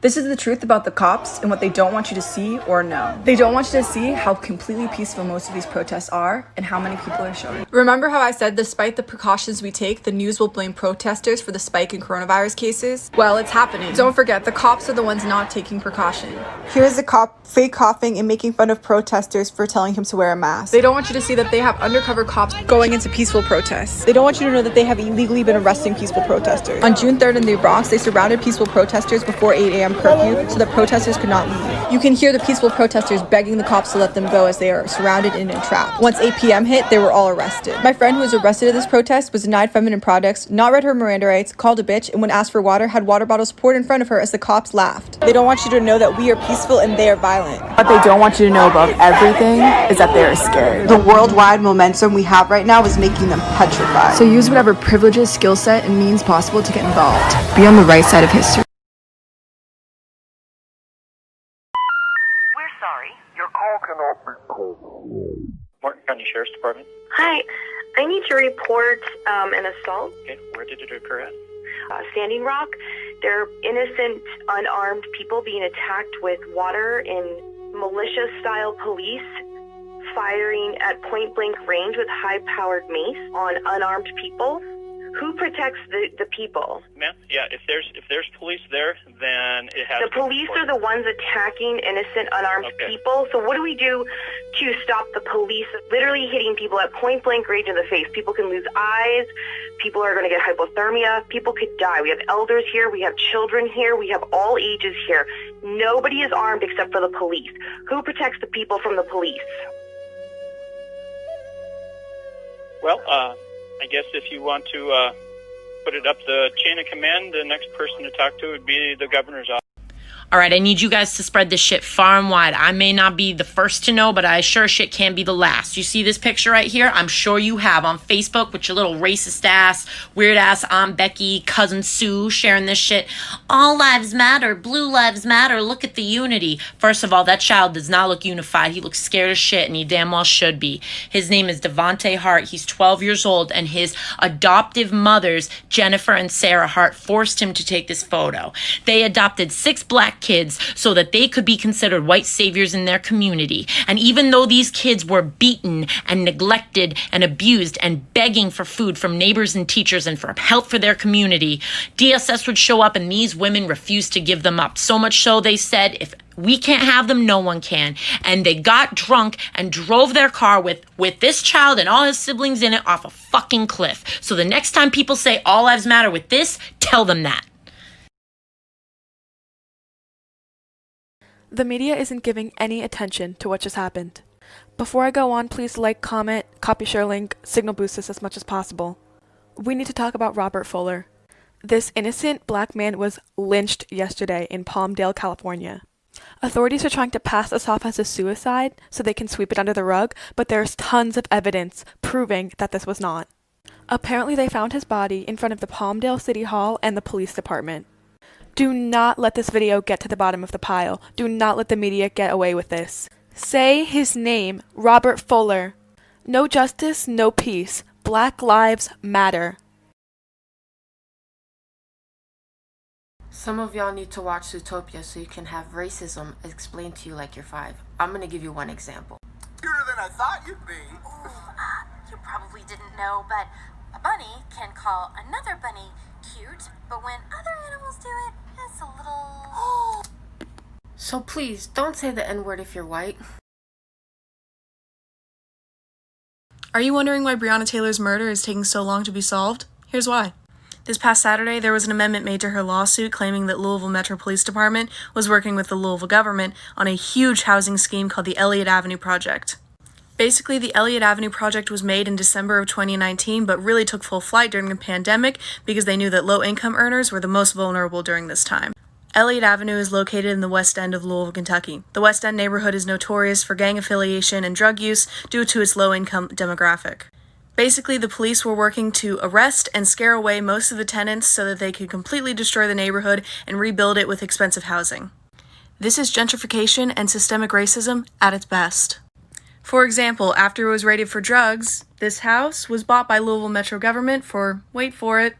This is the truth about the cops and what they don't want you to see or know. They don't want you to see how completely peaceful most of these protests are and how many people are showing. Remember how I said despite the precautions we take, the news will blame protesters for the spike in coronavirus cases? Well, it's happening. Don't forget, the cops are the ones not taking precaution. Here's a cop fake coughing and making fun of protesters for telling him to wear a mask. They don't want you to see that they have undercover cops going into peaceful protests. They don't want you to know that they have illegally been arresting peaceful protesters. On June 3rd in the Bronx, they surrounded peaceful protesters before 8 a.m. curfew so that protesters could not leave. You can hear the peaceful protesters begging the cops to let them go as they are surrounded and entrapped. Once 8 p.m. hit, they were all arrested. My friend who was arrested at this protest was denied feminine products, not read her Miranda rights, called a bitch, and when asked for water, had water bottles poured in front of her as the cops laughed. They don't want you to know that we are peaceful and they are violent. What they don't want you to know above everything is that they are scared. The worldwide momentum we have right now is making them petrified. So use whatever privileges, skill set, and means possible to get involved. Be on the right side of history. We're sorry. Your call cannot be called. Morton County Sheriff's Department. Hi, I need to report an assault. Okay, where did it occur at? Standing Rock. There are innocent, unarmed people being attacked with water and militia-style police firing at point-blank range with high-powered mace on unarmed people. Who protects the people? Ma'am, yeah, if there's police there, then it has The police are the ones attacking innocent, unarmed people. So what do we do to stop the police literally hitting people at point-blank range in the face? People can lose eyes. People are going to get hypothermia. People could die. We have elders here. We have children here. We have all ages here. Nobody is armed except for the police. Who protects the people from the police? Well, I guess if you want to put it up the chain of command, the next person to talk to would be the governor's office. All right, I need you guys to spread this shit far and wide. I may not be the first to know, but I sure shit can be the last. You see this picture right here? I'm sure you have on Facebook with your little racist ass, weird ass Aunt Becky, cousin Sue sharing this shit. All lives matter. Blue lives matter. Look at the unity. First of all, that child does not look unified. He looks scared as shit, and he damn well should be. His name is Devonte Hart. He's 12 years old, and his adoptive mothers, Jennifer and Sarah Hart, forced him to take this photo. They adopted 6 black kids so that they could be considered white saviors in their community. And even though these kids were beaten and neglected and abused and begging for food from neighbors and teachers and for help for their community, DSS would show up and these women refused to give them up. So much so they said, if we can't have them, no one can. And they got drunk and drove their car with this child and all his siblings in it off a fucking cliff. So the next time people say all lives matter with this, tell them that. The media isn't giving any attention to what just happened. Before I go on, please like, comment, copy, share link, signal boost this as much as possible. We need to talk about Robert Fuller. This innocent black man was lynched yesterday in Palmdale, California. Authorities are trying to pass this off as a suicide so they can sweep it under the rug, but there's tons of evidence proving that this was not. Apparently they found his body in front of the Palmdale City Hall and the police department. Do not let this video get to the bottom of the pile. Do not let the media get away with this. Say his name, Robert Fuller. No justice, no peace. Black lives matter. Some of y'all need to watch Zootopia so you can have racism explained to you like you're 5. I'm gonna give you one example. Cuter than I thought you'd be. Ooh, you probably didn't know, but a bunny can call another bunny cute, but when other animals do it, it's a little... So please, don't say the N-word if you're white. Are you wondering why Breonna Taylor's murder is taking so long to be solved? Here's why. This past Saturday, there was an amendment made to her lawsuit claiming that Louisville Metro Police Department was working with the Louisville government on a huge housing scheme called the Elliott Avenue Project. Basically, the Elliott Avenue Project was made in December of 2019, but really took full flight during the pandemic because they knew that low-income earners were the most vulnerable during this time. Elliott Avenue is located in the West End of Louisville, Kentucky. The West End neighborhood is notorious for gang affiliation and drug use due to its low-income demographic. Basically, the police were working to arrest and scare away most of the tenants so that they could completely destroy the neighborhood and rebuild it with expensive housing. This is gentrification and systemic racism at its best. For example, after it was raided for drugs, this house was bought by Louisville Metro government for, wait for it,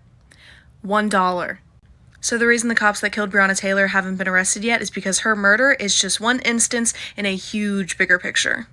$1. So the reason the cops that killed Breonna Taylor haven't been arrested yet is because her murder is just one instance in a huge, bigger picture.